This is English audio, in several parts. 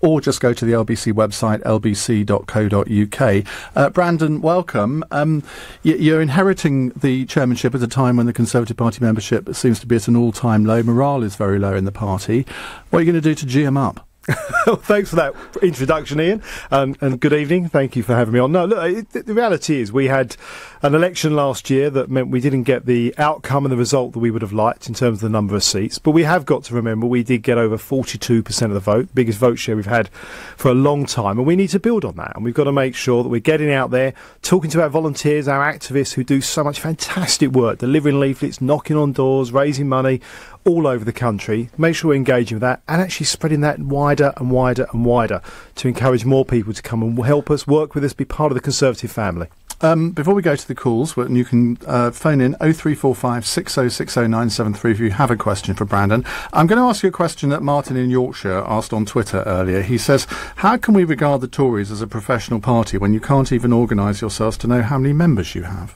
or just go to the LBC website, lbc.co.uk. Brandon, welcome. You're inheriting the chairmanship at a time when the Conservative Party membership seems to be at an all-time low. Morale is very low in the party. What are you going to do to G 'em up? Thanks for that introduction, Ian, and good evening. Thank you for having me on. No, look, the reality is we had an election last year that meant we didn't get the outcome and the result that we would have liked in terms of the number of seats, but we have got to remember we did get over 42% of the vote, biggest vote share we've had for a long time, and we need to build on that, and we've got to make sure that we're getting out there, talking to our volunteers, our activists who do so much fantastic work, delivering leaflets, knocking on doors, raising money all over the country. Make sure we're engaging with that and actually spreading that wider and wider and wider to encourage more people to come and help us, work with us, be part of the Conservative family. Before we go to the calls, you can phone in 0345 6060 973 if you have a question for Brandon. I'm going to ask you a question that Martin in Yorkshire asked on Twitter earlier. He says, how can we regard the Tories as a professional party when you can't even organise yourselves to know how many members you have?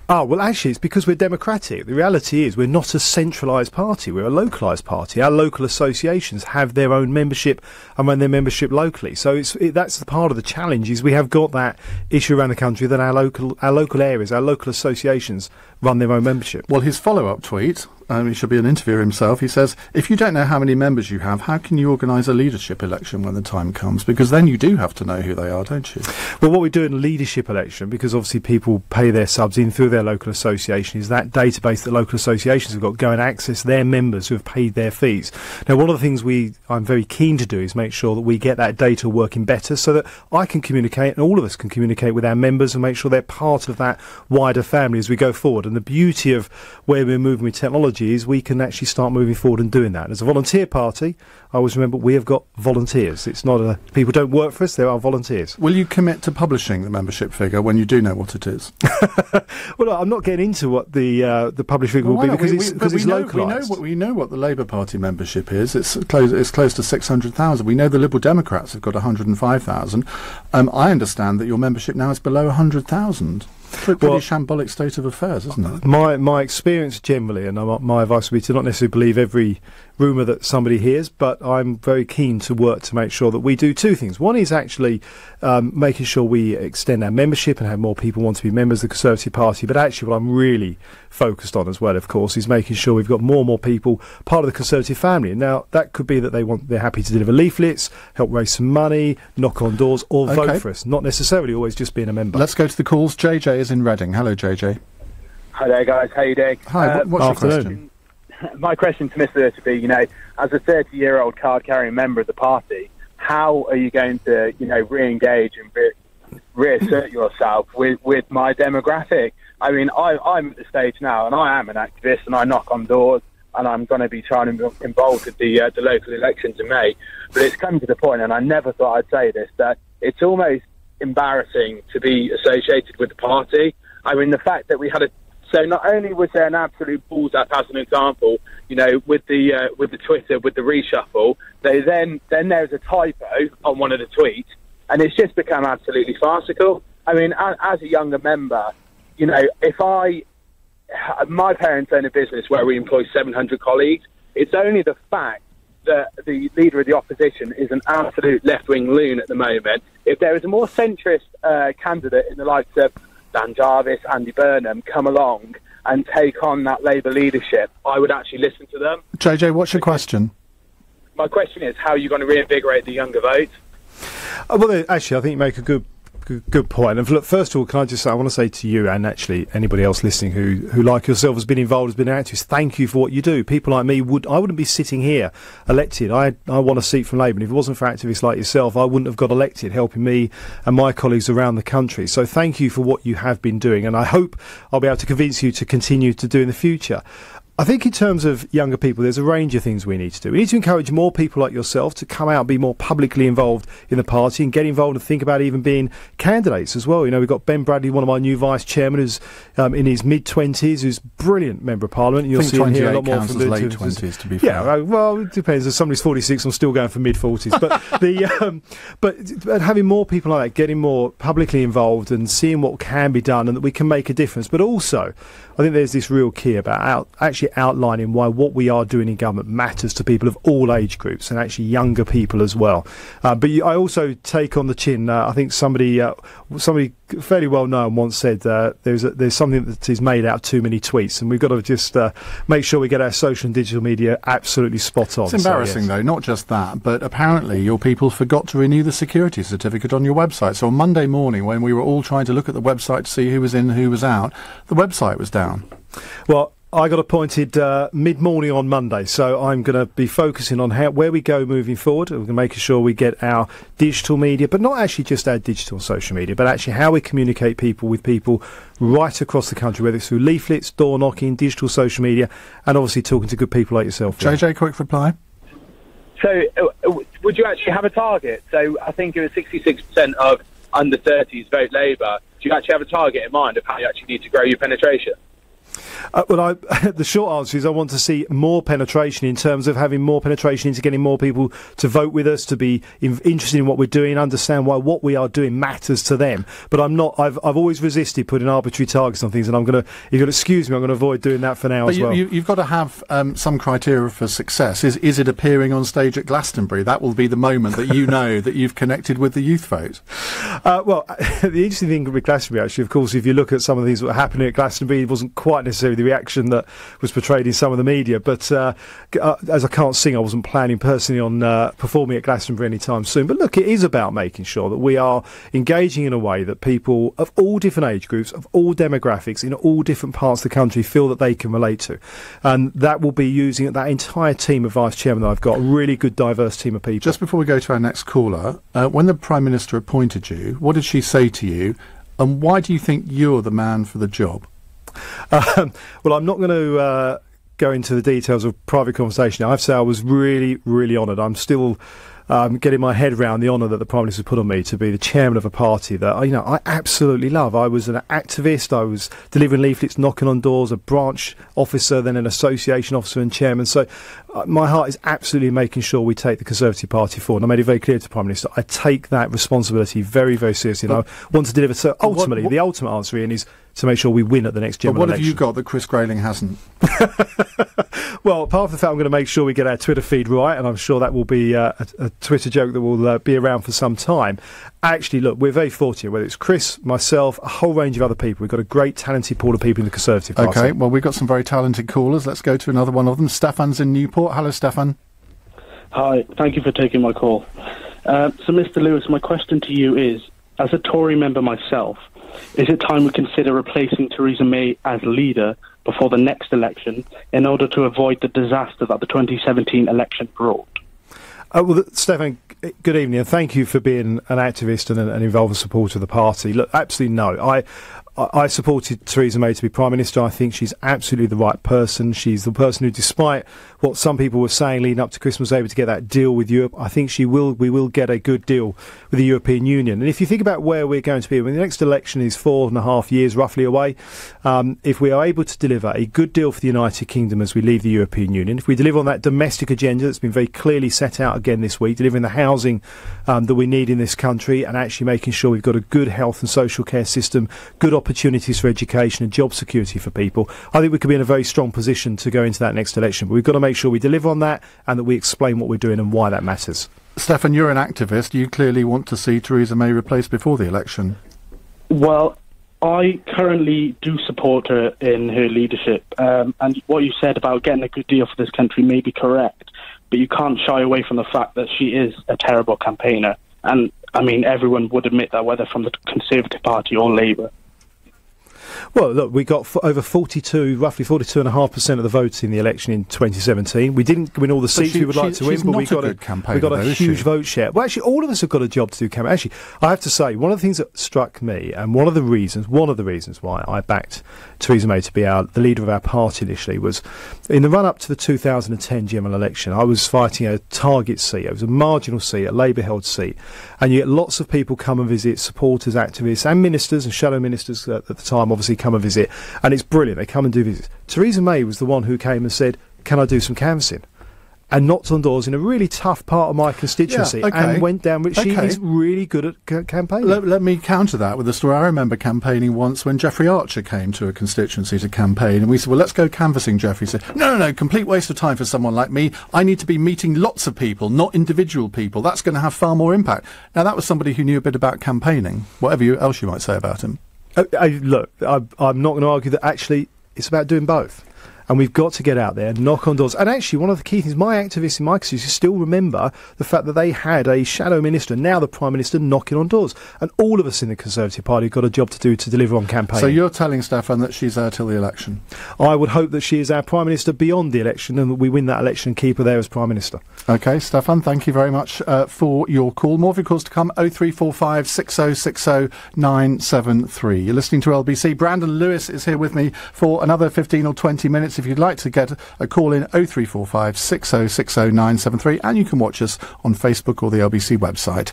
Well, actually, it's because we're democratic. The reality is we're not a centralised party. We're a localised party. Our local associations have their own membership and run their membership locally. So that's the part of the challenge is we have got that issue around the country that our local areas, our local associations run their own membership. Well, his follow-up tweet, he should be an interviewer himself, he says, if you don't know how many members you have, how can you organise a leadership election when the time comes? Because then you do have to know who they are, don't you? Well, what we do in a leadership election, because obviously people pay their subs in through their local association, is that database that local associations have got, go and access their members who have paid their fees. Now, one of the things I'm very keen to do is make sure that we get that data working better so that I can communicate and all of us can communicate with our members and make sure they're part of that wider family as we go forward. And the beauty of where we're moving with technology is we can actually start moving forward and doing that. As a volunteer party, I always remember we have got volunteers. It's not people don't work for us, there are volunteers. Will you commit to publishing the membership figure when you do know what it is? Well, I'm not getting into what the published figure will be because it's localised. We know what the Labour Party membership is. It's close to 600,000. We know the Liberal Democrats have got 105,000. I understand that your membership now is below 100,000. Pretty shambolic state of affairs, isn't it? My experience generally, and my advice would be to not necessarily believe every rumour that somebody hears, but I'm very keen to work to make sure that we do two things. One is actually making sure we extend our membership and have more people want to be members of the Conservative Party, but actually what I'm really focused on as well, of course, is making sure we've got more and more people part of the Conservative family. Now, that could be that they're happy to deliver leaflets, help raise some money, knock on doors, or vote for us, not necessarily always just being a member. Let's go to the calls. JJ is in Reading. Hello, JJ. Hi there, guys. How you doing? Hi, what's your question? My question to Mr. Lewis would be, as a 30-year-old card-carrying member of the party, how are you going to, re-engage and reassert yourself with my demographic? I mean, I'm at the stage now, and I am an activist, and I knock on doors, and I'm going to be trying to be involved with the local elections in May. But it's come to the point, and I never thought I'd say this, that it's almost embarrassing to be associated with the party. I mean, the fact that we had so not only was there an absolute balls up as an example, with the Twitter, with the reshuffle, then there's a typo on one of the tweets, and it's just become absolutely farcical. I mean, as a younger member, my parents own a business where we employ 700 colleagues. It's only the fact that the leader of the opposition is an absolute left-wing loon at the moment. If there is a more centrist candidate in the likes of Dan Jarvis, Andy Burnham, come along and take on that Labour leadership, I would actually listen to them. JJ, what's your question? My question is, how are you going to reinvigorate the younger vote? Well, actually, I think you make a good point. And look, first of all, can I just say, I want to say to you and actually anybody else listening who like yourself has been involved, has been an activist, thank you for what you do. People like me I wouldn't be sitting here elected. I want a seat from Labour, and if it wasn't for activists like yourself, I wouldn't have got elected, helping me and my colleagues around the country. So thank you for what you have been doing, and I hope I'll be able to convince you to continue to do in the future. I think in terms of younger people, there's a range of things we need to do. We need to encourage more people like yourself to come out and be more publicly involved in the party and get involved and think about even being candidates as well. We've got Ben Bradley, one of my new vice chairman, who's in his mid-20s, who's a brilliant member of Parliament. And you'll see him here a lot more from the late 20s, to be fair. Yeah, well, it depends. If somebody's 46, I'm still going for mid-40s. But having more people like that, getting more publicly involved and seeing what can be done and that we can make a difference. But also, I think there's this real key about actually actually outlining why what we are doing in government matters to people of all age groups and actually younger people as well. But I also take on the chin. I think somebody fairly well known once said there's something that is made out of too many tweets, and we've got to just make sure we get our social and digital media absolutely spot on. It's embarrassing, though, not just that, but apparently your people forgot to renew the security certificate on your website. So on Monday morning, when we were all trying to look at the website to see who was in, who was out, the website was down. Well, I got appointed mid-morning on Monday, so I'm going to be focusing on where we go moving forward. We're going to make sure we get our digital media, but not actually just our digital and social media, but actually how we communicate with people right across the country, whether it's through leaflets, door knocking, digital, social media, and obviously talking to good people like yourself. JJ, quick reply. So, would you actually have a target? So, I think it was 66% of under 30s vote Labour. Do you actually have a target in mind of how you actually need to grow your penetration? Well, the short answer is I want to see more penetration in terms of having more penetration into getting more people to vote with us, to be interested in what we're doing, understand why what we are doing matters to them. But I'm not. I've always resisted putting arbitrary targets on things, and if you'll excuse me, I'm going to avoid doing that for now as well. You've got to have some criteria for success. Is it appearing on stage at Glastonbury? That will be the moment that you know that you've connected with the youth vote. Well, the interesting thing with Glastonbury, actually, of course, if you look at some of the things that were happening at Glastonbury, it wasn't quite necessarily the reaction that was portrayed in some of the media, but as I can't sing, I wasn't planning personally on performing at Glastonbury anytime soon. But look, it is about making sure that we are engaging in a way that people of all different age groups, of all demographics, in all different parts of the country feel that they can relate to, and that will be using that entire team of vice chairmen that I've got, a really good diverse team of people. Just before we go to our next caller, when the Prime Minister appointed you, what did she say to you, and why do you think you're the man for the job? Well, I'm not going to go into the details of private conversation. I have to say I was really, really honoured. I'm still getting my head around the honour that the Prime Minister put on me to be the chairman of a party that I absolutely love. I was an activist. I was delivering leaflets, knocking on doors, a branch officer, then an association officer and chairman. So my heart is absolutely making sure we take the Conservative Party forward. And I made it very clear to the Prime Minister, I take that responsibility very, very seriously. And I want to deliver. So ultimately, the ultimate answer, Ian, is to make sure we win at the next general election. What have you got that Chris Grayling hasn't? Well, apart from the fact I'm going to make sure we get our Twitter feed right, and I'm sure that will be a Twitter joke that will be around for some time. Actually, look, we're very fortunate, whether it's Chris, myself, a whole range of other people. We've got a great, talented pool of people in the Conservative Party. OK, well, we've got some very talented callers. Let's go to another one of them. Stefan's in Newport. Hello, Stefan. Hi, thank you for taking my call. So, Mr. Lewis, my question to you is, as a Tory member myself, is it time we consider replacing Theresa May as leader before the next election in order to avoid the disaster that the 2017 election brought? Well, Stefan, good evening, and thank you for being an activist and an involved supporter of the party. Look, absolutely no. I supported Theresa May to be Prime Minister. I think she's absolutely the right person. She's the person who, despite what some people were saying leading up to Christmas, was able to get that deal with Europe. I think we will get a good deal with the European Union. And if you think about where we're going to be, when the next election is 4.5 years roughly away, if we are able to deliver a good deal for the United Kingdom as we leave the European Union, if we deliver on that domestic agenda that's been very clearly set out again this week, delivering the housing that we need in this country, and actually making sure we've got a good health and social care system, good opportunities for education and job security for people, I think we could be in a very strong position to go into that next election. But we've got to make sure we deliver on that and that we explain what we're doing and why that matters. Stefan, you're an activist. You clearly want to see Theresa May replaced before the election. Well, I currently do support her in her leadership. And what you said about getting a good deal for this country may be correct, but you can't shy away from the fact that she is a terrible campaigner. And, I mean, everyone would admit that, whether from the Conservative Party or Labour. Well, look, we got over roughly 42.5% of the votes in the election in 2017. We didn't win all the seats we would like to win, but we got a huge vote share. Well, actually, all of us have got a job to do campaign. Actually, I have to say, one of the things that struck me, and one of the reasons why I backed Theresa May to be the leader of our party initially, was in the run-up to the 2010 general election, I was fighting a target seat. It was a marginal seat, a Labour-held seat, and you get lots of people come and visit, supporters, activists, and ministers and shadow ministers at the time, obviously, come and visit, and it's brilliant. They come and do visits. Theresa May was the one who came and said, can I do some canvassing? and knocked on doors in a really tough part of my constituency, and went down. She is really good at campaigning. Let me counter that with a story. I remember campaigning once when Jeffrey Archer came to a constituency to campaign, and we said, well, let's go canvassing, Jeffrey. He said, no, complete waste of time for someone like me. I need to be meeting lots of people, not individual people. That's going to have far more impact. Now, that was somebody who knew a bit about campaigning, whatever else you might say about him. Look, I'm not going to argue that actually it's about doing both. And we've got to get out there, knock on doors. And actually, one of the key things, my activists in my constituency still remember the fact that they had a shadow minister, now the Prime Minister, knocking on doors. And all of us in the Conservative Party have got a job to do to deliver on campaign. So you're telling Stefan that she's there till the election? I would hope that she is our Prime Minister beyond the election and that we win that election and keep her there as Prime Minister. OK, Stefan, thank you very much for your call. More of your calls to come, 0345 6060 973. You're listening to LBC. Brandon Lewis is here with me for another 15 or 20 minutes. If you'd like to get a call in, 0345 6060 973, and you can watch us on Facebook or the LBC website.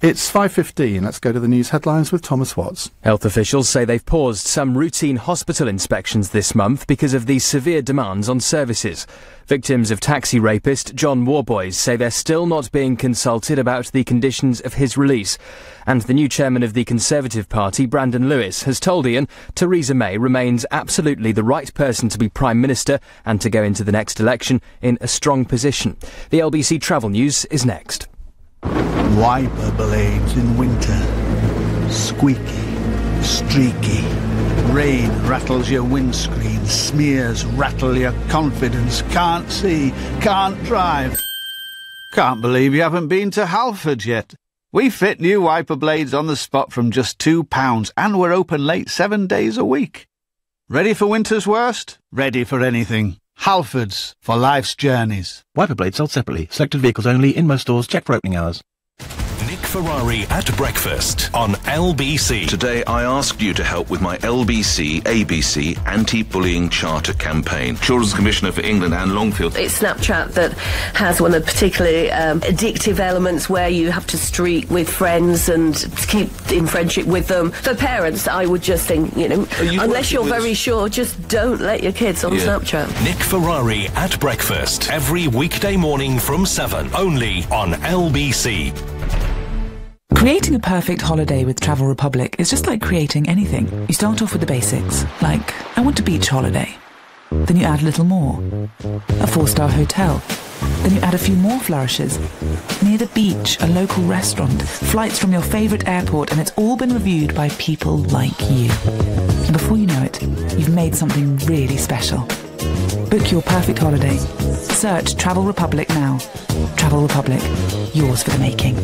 It's 5:15. Let's go to the news headlines with Thomas Watts. Health officials say they've paused some routine hospital inspections this month because of the severe demands on services. Victims of taxi rapist John Warboys say they're still not being consulted about the conditions of his release. And the new chairman of the Conservative Party, Brandon Lewis, has told Ian Theresa May remains absolutely the right person to be Prime Minister and to go into the next election in a strong position. The LBC Travel News is next. Wiper blades in winter. Squeaky, streaky. Rain rattles your windscreen. Smears rattle your confidence. Can't see, can't drive. Can't believe you haven't been to Halford yet. We fit new wiper blades on the spot from just £2, and we're open late 7 days a week. Ready for winter's worst? Ready for anything. Halfords, for life's journeys. Wiper blades sold separately. Selected vehicles only. In most stores. Check for opening hours. Nick Ferrari at breakfast on LBC. Today I asked you to help with my LBC ABC anti-bullying charter campaign. Children's Commissioner for England, Anne Longfield. It's Snapchat that has one of the particularly addictive elements where you have to streak with friends and keep in friendship with them. For parents, I would just think, unless you're very sure, just don't let your kids on Snapchat. Nick Ferrari at breakfast every weekday morning from 7, only on LBC. Creating a perfect holiday with Travel Republic is just like creating anything. You start off with the basics, like, I want a beach holiday. Then you add a little more. A 4-star hotel. Then you add a few more flourishes. Near the beach, a local restaurant, flights from your favourite airport, and it's all been reviewed by people like you. And before you know it, you've made something really special. Book your perfect holiday. Search Travel Republic now. Travel Republic, yours for the making.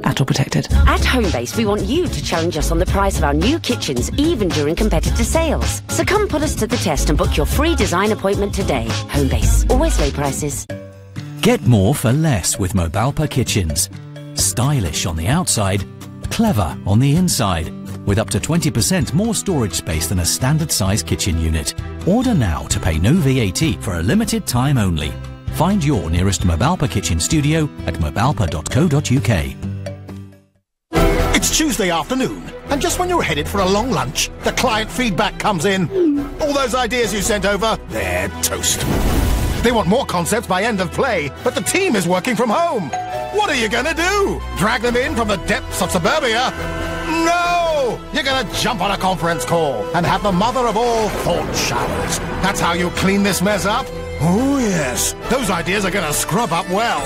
At or protected. At Homebase, we want you to challenge us on the price of our new kitchens, even during competitor sales. So come put us to the test and book your free design appointment today. Homebase, always low prices. Get more for less with Mobalpa kitchens. Stylish on the outside, clever on the inside, with up to 20% more storage space than a standard size kitchen unit. Order now to pay no VAT for a limited time only. Find your nearest Mobalpa kitchen studio at mobalpa.co.uk. It's Tuesday afternoon, and just when you're headed for a long lunch, the client feedback comes in. All those ideas you sent over, they're toast. They want more concepts by end of play, but the team is working from home. What are you going to do? Drag them in from the depths of suburbia? No! You're going to jump on a conference call and have the mother of all thought showers. That's how you clean this mess up? Oh, yes. Those ideas are going to scrub up well.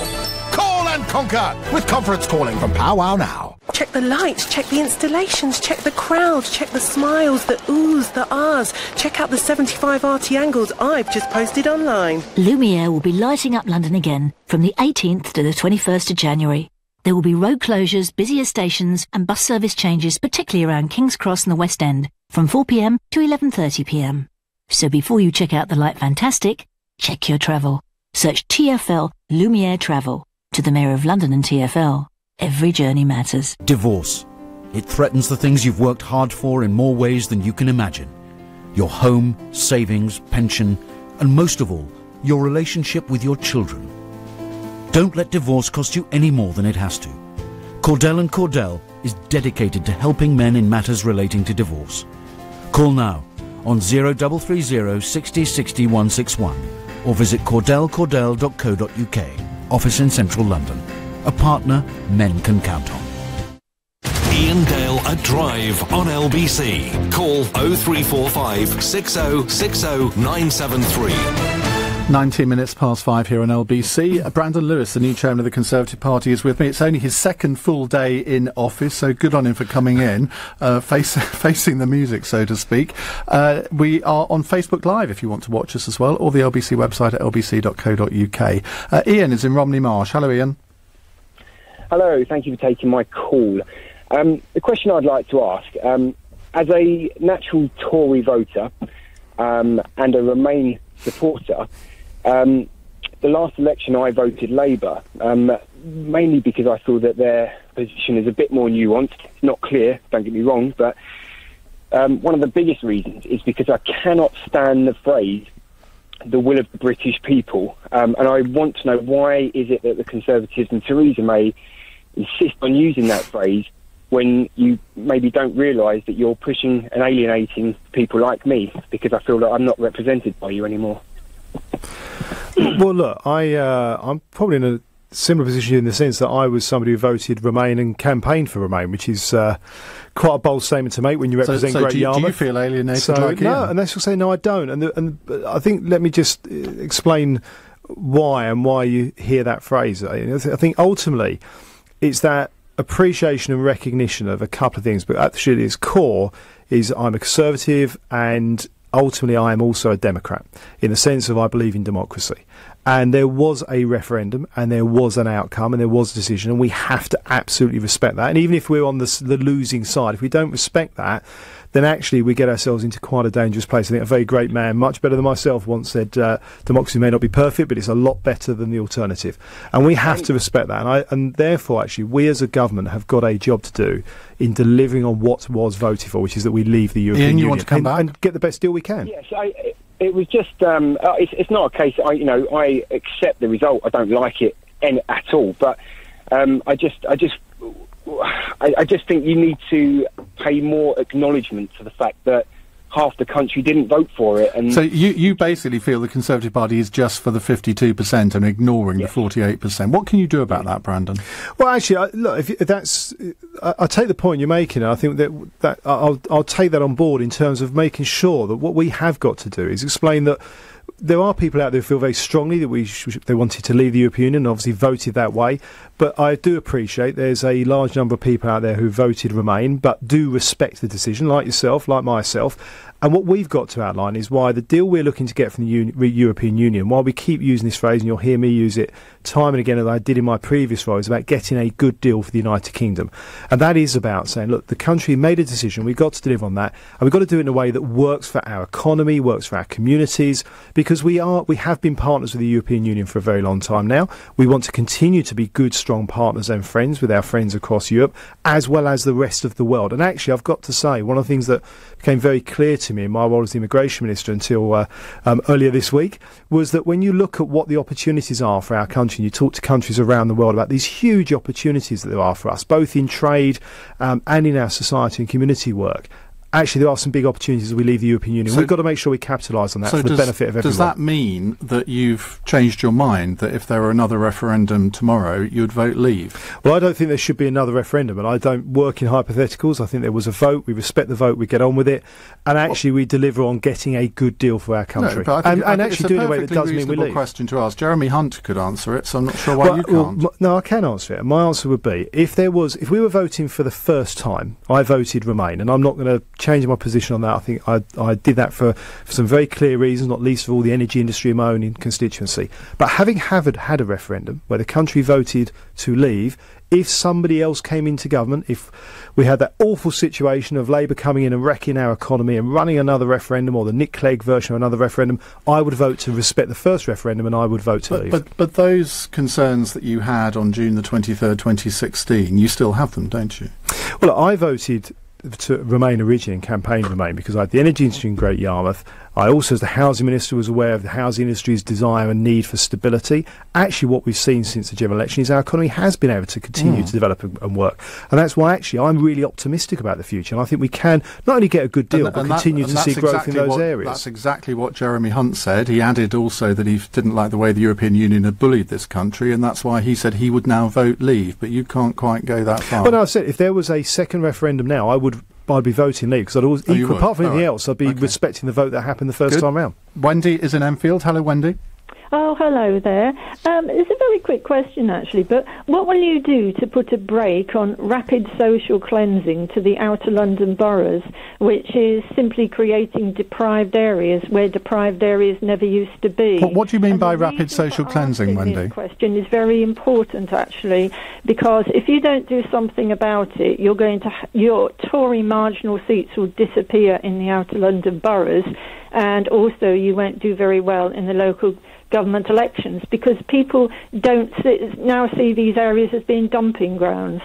Call and conquer with conference calling from Powwow Now. Check the lights, check the installations, check the crowds, check the smiles, the oohs, the ahs. Check out the 75 RT angles I've just posted online. Lumiere will be lighting up London again from the 18th to the 21st of January. There will be road closures, busier stations and bus service changes, particularly around King's Cross and the West End, from 4 p.m. to 11:30 p.m. So before you check out the Light Fantastic, check your travel. Search TfL Lumiere Travel. To the Mayor of London and TfL. Every journey matters. Divorce. It threatens the things you've worked hard for in more ways than you can imagine. Your home, savings, pension, and most of all, your relationship with your children. Don't let divorce cost you any more than it has to. Cordell & Cordell is dedicated to helping men in matters relating to divorce. Call now on 0330 60 60 161 or visit cordellcordell.co.uk. Office in central London. A partner men can count on. Ian Dale at Drive on LBC. Call 0345 6060 973. 19 minutes past 5 here on LBC. Brandon Lewis, the new chairman of the Conservative Party, is with me. It's only his second full day in office, so good on him for coming in, facing the music, so to speak. We are on Facebook Live if you want to watch us as well, or the LBC website at lbc.co.uk. Ian is in Romney Marsh. Hello, Ian. Hello, thank you for taking my call. The question I'd like to ask, as a natural Tory voter and a Remain supporter, the last election I voted Labour, mainly because I feel that their position is a bit more nuanced. It's not clear, don't get me wrong, but one of the biggest reasons is because I cannot stand the phrase, the will of the British people. And I want to know, why is it that the Conservatives and Theresa May insist on using that phrase when you maybe don't realise that you're pushing and alienating people like me, because I feel that I'm not represented by you anymore. Well, look, I'm probably in a similar position in the sense that I was somebody who voted Remain and campaigned for Remain, which is quite a bold statement to make when you represent Great Yarmouth. Do you feel alienated like No, Ian? and that's what I say, no, I don't. And I think, let me just explain why you hear that phrase. I think ultimately it's that appreciation and recognition of a couple of things, but actually its core is I'm a Conservative and ultimately I am also a Democrat, in the sense of I believe in democracy. And there was a referendum and there was an outcome and there was a decision, and we have to absolutely respect that. And even if we're on the losing side, if we don't respect that, then actually we get ourselves into quite a dangerous place. I think a very great man, much better than myself, once said, democracy may not be perfect, but it's a lot better than the alternative. And we have to respect that. And therefore, actually, we as a government have got a job to do in delivering on what was voted for, which is that we leave the European Union. You want to come back? And get the best deal we can. Yes, it was just, it's not a case, I accept the result. I don't like it at all. But I just think you need to pay more acknowledgement to the fact that half the country didn't vote for it. And so you basically feel the Conservative Party is just for the 52% and ignoring the 48%. What can you do about that, Brandon? Well, actually, look, if that's, I take the point you're making, and I think that I'll take that on board in terms of making sure that what we have got to do is explain that there are people out there who feel very strongly that they wanted to leave the European Union and obviously voted that way. But I do appreciate there's a large number of people out there who voted Remain but do respect the decision, like yourself, like myself. And what we've got to outline is why the deal we're looking to get from the European Union, while we keep using this phrase, and you'll hear me use it time and again as I did in my previous role, is about getting a good deal for the United Kingdom. And that is about saying, look, the country made a decision, we've got to deliver on that, and we've got to do it in a way that works for our economy, works for our communities, because we have been partners with the European Union for a very long time now. We want to continue to be good, strong partners and friends with our friends across Europe, as well as the rest of the world. And actually, I've got to say, one of the things that became very clear to me in my role as the Immigration Minister until earlier this week was that when you look at what the opportunities are for our country, and you talk to countries around the world about these huge opportunities that there are for us, both in trade and in our society and community work, actually there are some big opportunities as we leave the European Union. We've got to make sure we capitalise on that for the benefit of everyone. Does that mean that you've changed your mind, that if there were another referendum tomorrow, you'd vote leave? Well, I don't think there should be another referendum, and I don't work in hypotheticals. I think there was a vote, we respect the vote, we get on with it, and actually we deliver on getting a good deal for our country. No, but I think actually doing it in a way that does mean we leave. It's a question to ask. Jeremy Hunt could answer it, so I'm not sure why you can't. No, I can answer it. My answer would be, if we were voting for the first time, I voted Remain, and I'm not going to change my position on that. I think I did that for some very clear reasons, not least of all the energy industry in my own constituency. But having had a referendum where the country voted to leave, if somebody else came into government, if we had that awful situation of Labour coming in and wrecking our economy and running another referendum, or the Nick Clegg version of another referendum, I would vote to respect the first referendum and I would vote to leave. But those concerns that you had on June the 23rd, 2016, you still have them, don't you? Well, I voted to Remain originally and campaigned Remain because I had the energy industry in Great Yarmouth. I also, as the housing minister, was aware of the housing industry's desire and need for stability. Actually, what we've seen since the general election is our economy has been able to continue to develop and work. And that's why, actually, I'm really optimistic about the future. And I think we can not only get a good deal, but continue to see growth in those areas. That's exactly what Jeremy Hunt said. He added also that he didn't like the way the European Union had bullied this country, and that's why he said he would now vote leave. But you can't quite go that far. Well, no, I said if there was a second referendum now, I'd be voting leave, because I'd always apart from anything else, I'd be respecting the vote that happened the first time round. Wendy is in Enfield. Hello, Wendy. Oh, hello there. It's a very quick question, actually, but what will you do to put a brake on rapid social cleansing to the outer London boroughs, which is simply creating deprived areas where deprived areas never used to be? What do you mean by rapid social cleansing, Wendy? This question is very important, actually, because if you don't do something about it, your Tory marginal seats will disappear in the outer London boroughs, and also you won't do very well in the local government elections, because people don't now see these areas as being dumping grounds.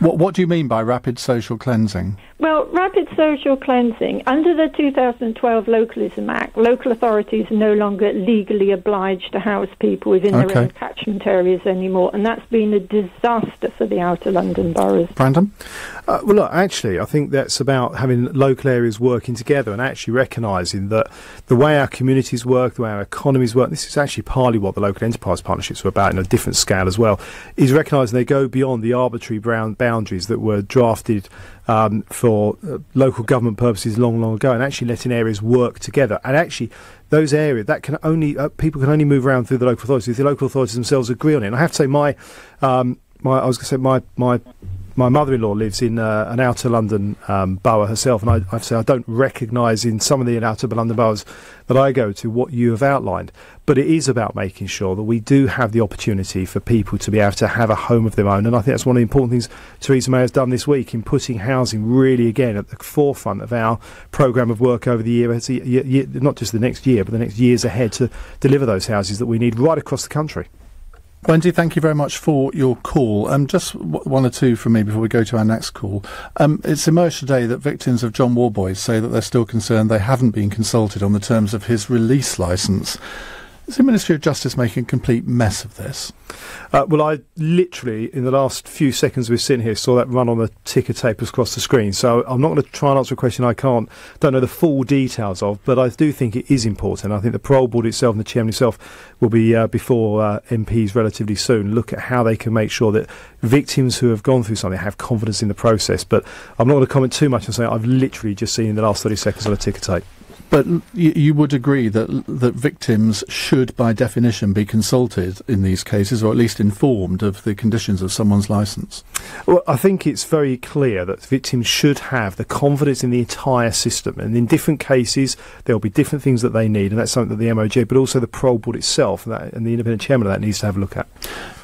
What do you mean by rapid social cleansing? Well, rapid social cleansing, under the 2012 Localism Act, local authorities are no longer legally obliged to house people within their own catchment areas anymore, and that's been a disaster for the outer London boroughs. Brandon? Well, look, actually, I think that's about having local areas working together and actually recognising that the way our communities work, the way our economies work, this is actually partly what the local enterprise partnerships are about in a different scale as well, is recognising they go beyond the arbitrary boundaries that were drafted for local government purposes long ago, and actually letting areas work together. And actually, those areas that can only people can only move around through the local authorities if the local authorities themselves agree on it. And I have to say, my mother-in-law lives in an outer London borough herself, and I have to say I don't recognise in some of the outer London boroughs that I go to what you have outlined. But it is about making sure that we do have the opportunity for people to be able to have a home of their own. And I think that's one of the important things Theresa May has done this week in putting housing really again at the forefront of our programme of work over the year, not just the next year, but the next years ahead, to deliver those houses that we need right across the country. Wendy, thank you very much for your call. Just one or two from me before we go to our next call. It's emerged today that victims of John Warboys say that they're still concerned they haven't been consulted on the terms of his release licence. Is the Ministry of Justice making a complete mess of this? Well, I literally, in the last few seconds we're sitting here, saw that run on the ticker tape across the screen. So I'm not going to try and answer a question I don't know the full details of, but I do think it is important. I think the parole board itself and the chairman himself will be, before MPs relatively soon, look at how they can make sure that victims who have gone through something have confidence in the process. But I'm not going to comment too much on saying I've literally just seen in the last 30 seconds on a ticker tape. But you would agree that victims should, by definition, be consulted in these cases, or at least informed of the conditions of someone's licence? Well, I think it's very clear that victims should have the confidence in the entire system. And in different cases, there will be different things that they need, and that's something that the MOJ, but also the parole board itself, and the independent chairman of that needs to have a look at.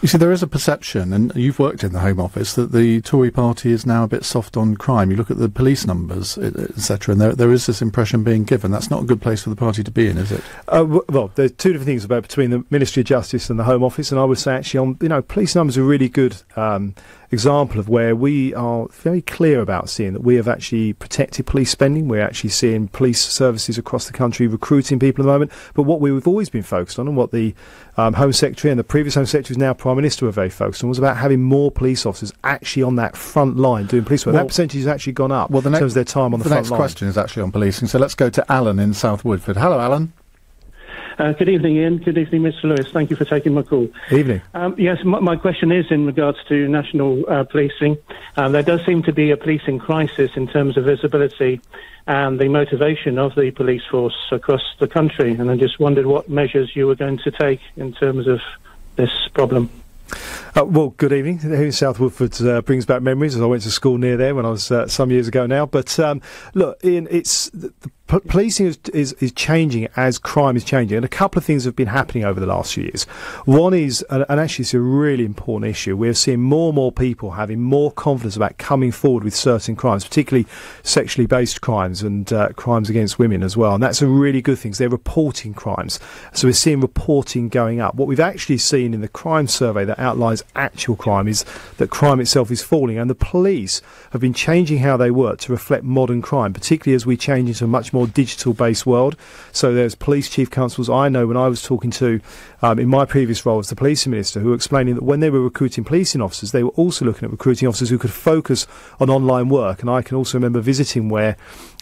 You see, there is a perception, and you've worked in the Home Office, that the Tory party is now a bit soft on crime. You look at the police numbers, etc., and there is this impression being given. That's not a good place for the party to be in, is it? Well, there's two different things between the Ministry of Justice and the Home Office, and I would say actually, police numbers are a really good example of where we are very clear about seeing that we have actually protected police spending. We're actually seeing police services across the country recruiting people at the moment. But what we've always been focused on, and what the Home Secretary and the previous Home Secretary, who's now Prime Minister, were very focused on, was about having more police officers actually on that front line doing police work. That percentage has actually gone up in terms of their time on the front line. The next question is actually on policing, so let's go to Alan in South Woodford. Hello, Alan. Good evening, Ian. Good evening, Mr. Lewis. Thank you for taking my call. Evening. Yes, my question is in regards to national policing. There does seem to be a policing crisis in terms of visibility and the motivation of the police force across the country. And I just wondered what measures you were going to take in terms of this problem. Well, good evening. Here in South Woodford brings back memories, as I went to school near there when I was some years ago now. But look, Ian, policing is changing as crime is changing, and a couple of things have been happening over the last few years. One is, and actually it's a really important issue, we're seeing more and more people having more confidence about coming forward with certain crimes, particularly sexually based crimes and crimes against women as well. And that's a really good thing. They're reporting crimes. So we're seeing reporting going up. What we've actually seen in the crime survey that outlines actual crime is that crime itself is falling, and the police have been changing how they work to reflect modern crime, particularly as we change into a much more more digital-based world. So there's police chief constables. I know when I was talking to, in my previous role as the policing minister, who were explaining that when they were recruiting policing officers, they were also looking at recruiting officers who could focus on online work. And I can also remember visiting where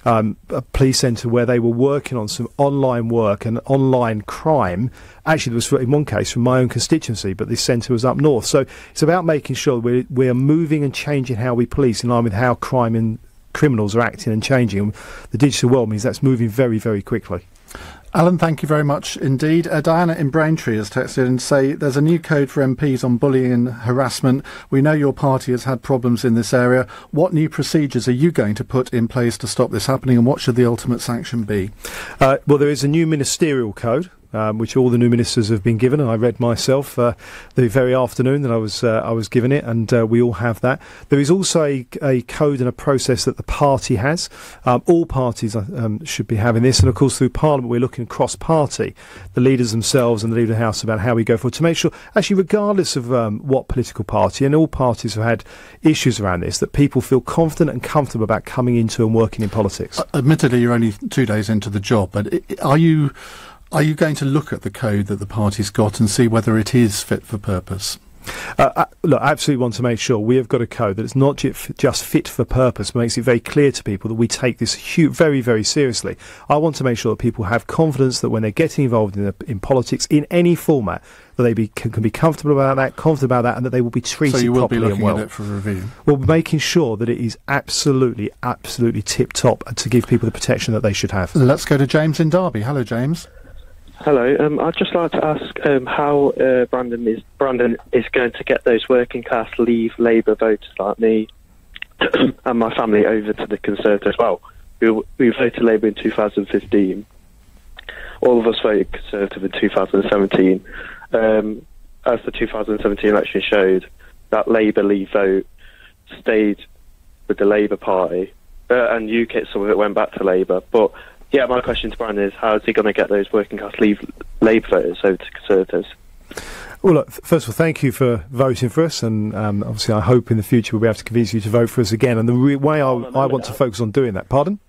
a police centre where they were working on some online work and online crime. Actually, there was, in one case, from my own constituency, but this centre was up north. So it's about making sure we are moving and changing how we police in line with how crime and criminals are acting and changing. And the digital world means that's moving very, very quickly. Alan, thank you very much indeed. Diana in Braintree has texted and say there's a new code for MPs on bullying and harassment. We know your party has had problems in this area. What new procedures are you going to put in place to stop this happening, and what should the ultimate sanction be? Well, there is a new ministerial code, which all the new ministers have been given, and I read myself the very afternoon that I was given it, and we all have that. There is also a code and a process that the party has. All parties should be having this, and of course through Parliament we're looking cross-party, the leaders themselves and the Leader of the House, about how we go forward to make sure, actually regardless of what political party, and all parties have had issues around this, that people feel confident and comfortable about coming into and working in politics. Admittedly, you're only 2 days into the job, but are you going to look at the code that the party's got and see whether it is fit for purpose? Look, I absolutely want to make sure we have got a code that it's not just fit for purpose, but makes it very clear to people that we take this very, very seriously. I want to make sure that people have confidence that when they're getting involved in politics in any format, that they can be comfortable about that, confident about that, and that they will be treated properly and well. So you will be looking at it for review? Well, making sure that it is absolutely tip-top and to give people the protection that they should have. Let's go to James in Derby. Hello, James. Hello. I'd just like to ask how Brandon is going to get those working class Leave Labour voters like me and my family over to the Conservative as well. We voted Labour in 2015. All of us voted Conservative in 2017. As the 2017 election showed, that Labour Leave vote stayed with the Labour Party, and UKIP, some of it went back to Labour. But yeah, my question to Brandon is, how is he going to get those working class Leave Labour voters over to Conservatives? Well, look, first of all, thank you for voting for us, and obviously I hope in the future we'll be able to convince you to vote for us again. And the way I want to focus on doing that. Pardon?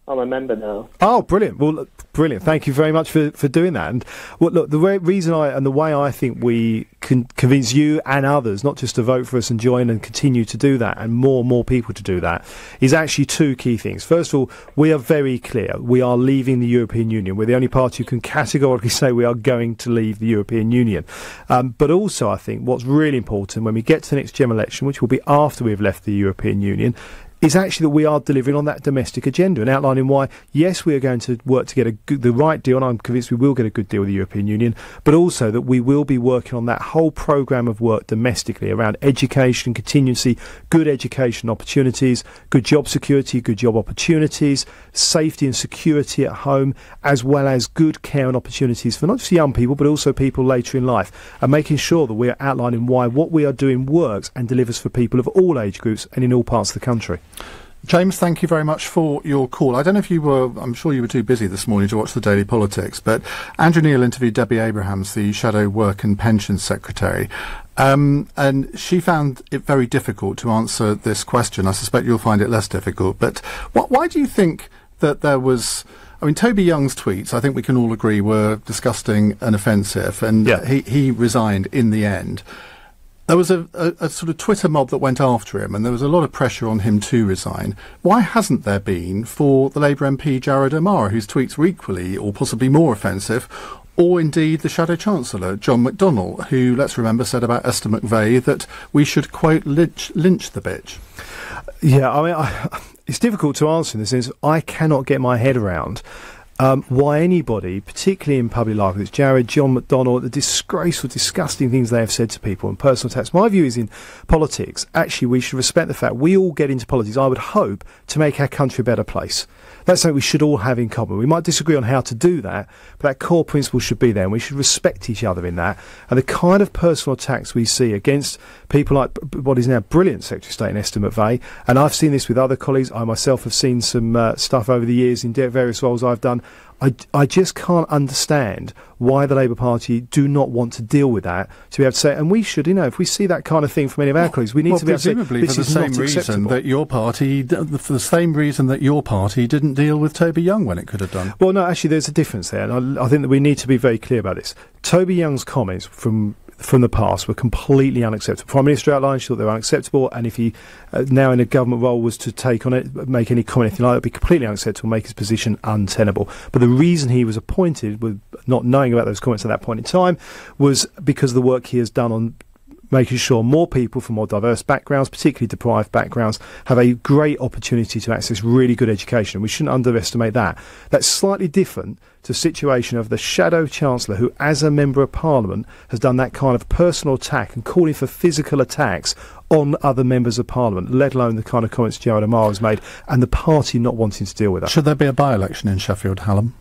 I'm a member now. Oh, brilliant. Well, look, brilliant. Thank you very much for doing that. And well, look, the reason and the way I think we can convince you and others not just to vote for us and join and continue to do that, and more people to do that, is actually two key things. First of all, we are very clear. We are leaving the European Union. We're the only party who can categorically say we are going to leave the European Union. But also, I think what's really important when we get to the next general election, which will be after we've left the European Union, is actually that we are delivering on that domestic agenda and outlining why, yes, we are going to work to get the right deal, and I'm convinced we will get a good deal with the European Union, but also that we will be working on that whole programme of work domestically around education, contingency, good education opportunities, good job security, good job opportunities, safety and security at home, as well as good care and opportunities for not just young people, but also people later in life, and making sure that we are outlining why what we are doing works and delivers for people of all age groups and in all parts of the country. James, thank you very much for your call. I don't know if I'm sure you were too busy this morning to watch the Daily Politics, but Andrew Neil interviewed Debbie Abrahams, the Shadow Work and Pensions Secretary, and she found it very difficult to answer this question. I suspect you'll find it less difficult, but why do you think that there was... I mean, Toby Young's tweets, I think we can all agree, were disgusting and offensive, and he resigned in the end. There was a sort of Twitter mob that went after him, and there was a lot of pressure on him to resign. Why hasn't there been for the Labour MP Jared O'Mara, whose tweets were equally or possibly more offensive, or indeed the Shadow Chancellor, John McDonnell, who, let's remember, said about Esther McVeigh that we should, quote, lynch the bitch? Yeah, I mean, it's difficult to answer in the sense I cannot get my head around why anybody, particularly in public life, it's Jared, John McDonnell, the disgraceful, disgusting things they have said to people and personal attacks. My view is in politics, actually, we should respect the fact we all get into politics, I would hope, to make our country a better place. That's something we should all have in common. We might disagree on how to do that, but that core principle should be there, and we should respect each other in that. And the kind of personal attacks we see against people like what is now brilliant Secretary of State and Esther McVeigh, and I've seen this with other colleagues. I myself have seen some stuff over the years in various roles I've done. I just can't understand why the Labour Party do not want to deal with that, to be able to say, and we should, if we see that kind of thing from any of our colleagues, we need to be able to say, this is not acceptable. For the same reason that your party didn't deal with Toby Young when it could have done. Well, no, actually, there's a difference there, and I think that we need to be very clear about this. Toby Young's comments from the past were completely unacceptable. Prime Minister outlined, she thought they were unacceptable, and if he now in a government role was to take on it, make any comment, anything like that, it would be completely unacceptable, make his position untenable. But the reason he was appointed, with not knowing about those comments at that point in time, was because of the work he has done on making sure more people from more diverse backgrounds, particularly deprived backgrounds, have a great opportunity to access really good education. We shouldn't underestimate that. That's slightly different to the situation of the Shadow Chancellor, who, as a Member of Parliament, has done that kind of personal attack and calling for physical attacks on other Members of Parliament, let alone the kind of comments Gerard O'Mara has made, and the party not wanting to deal with that. Should there be a by-election in Sheffield Hallam?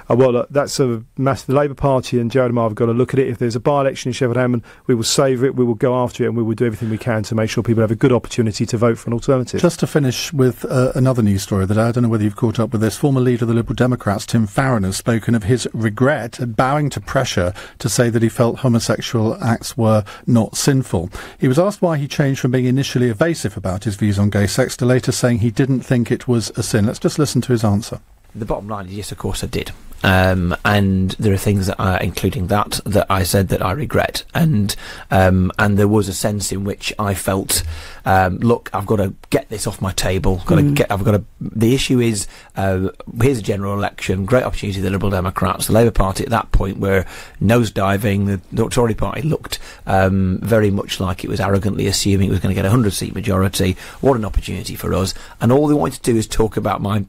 That's a massive. The Labour Party and Gerard O'Mara have got to look at it. If there's a by-election in Sheffield Hallam, we will savour it, we will go after it, and we will do everything we can to make sure people have a good opportunity to vote for an alternative. Just to finish with another news story that I don't know whether you've caught up with this. Former leader of the Liberal Democrats, Tim Farron, has spoken of his regret at bowing to pressure to say that he felt homosexual acts were not sinful. He was asked why he changed from being initially evasive about his views on gay sex to later saying he didn't think it was a sin. Let's just listen to his answer. The bottom line is, yes, of course I did. And there are things that including that I said that I regret. And there was a sense in which I felt, look, I've got to get this off my table. The issue is, here's a general election, great opportunity for the Liberal Democrats. The Labour Party at that point were nosediving. The Tory Party looked very much like it was arrogantly assuming it was going to get a 100-seat majority. What an opportunity for us. And all they wanted to do is talk about my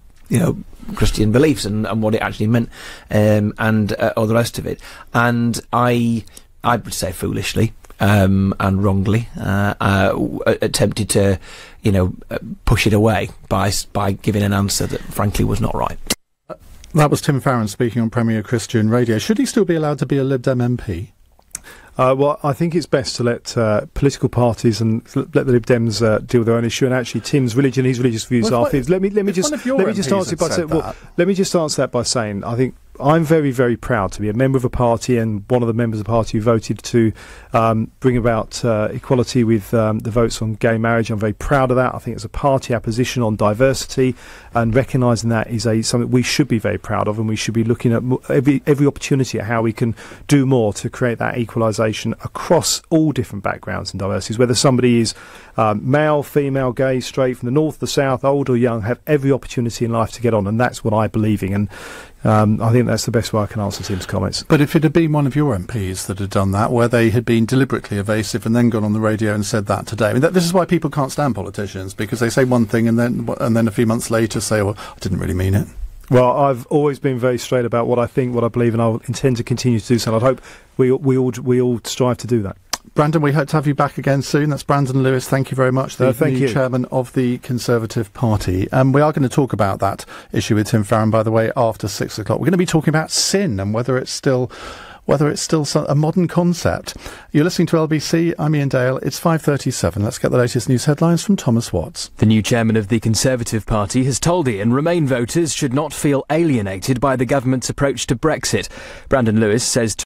Christian beliefs and what it actually meant, and all the rest of it. And I would say foolishly and wrongly attempted to, push it away by giving an answer that frankly was not right. That was Tim Farron speaking on Premier Christian Radio. Should he still be allowed to be a Lib Dem MP? Well, I think it's best to let political parties and let the Lib Dems deal with their own issue. And actually, Tim's religion, his religious views are his. Let me just answer that by saying I think I'm very, very proud to be a member of a party and one of the members of the party who voted to bring about equality with the votes on gay marriage. I'm very proud of that. I think as a party, our position on diversity and recognising that is something we should be very proud of, and we should be looking at every opportunity at how we can do more to create that equalisation across all different backgrounds and diversities, whether somebody is male, female, gay, straight, from the north, the south, old or young, have every opportunity in life to get on, and that's what I believe in. And I think that's the best way I can answer Tim's comments. But if it had been one of your MPs that had done that, where they had been deliberately evasive and then gone on the radio and said that today, I mean, this is why people can't stand politicians, because they say one thing and then a few months later say, well, I didn't really mean it. Well, I've always been very straight about what I think, what I believe, and I'll intend to continue to do so. And I'd hope we all strive to do that. Brandon, we hope to have you back again soon. That's Brandon Lewis. Thank you very much. The new chairman of the Conservative Party. We are going to talk about that issue with Tim Farron, by the way, after 6 o'clock. We're going to be talking about sin and whether it's still a modern concept. You're listening to LBC. I'm Ian Dale. It's 5:37. Let's get the latest news headlines from Thomas Watts. The new chairman of the Conservative Party has told Ian Remain voters should not feel alienated by the government's approach to Brexit. Brandon Lewis says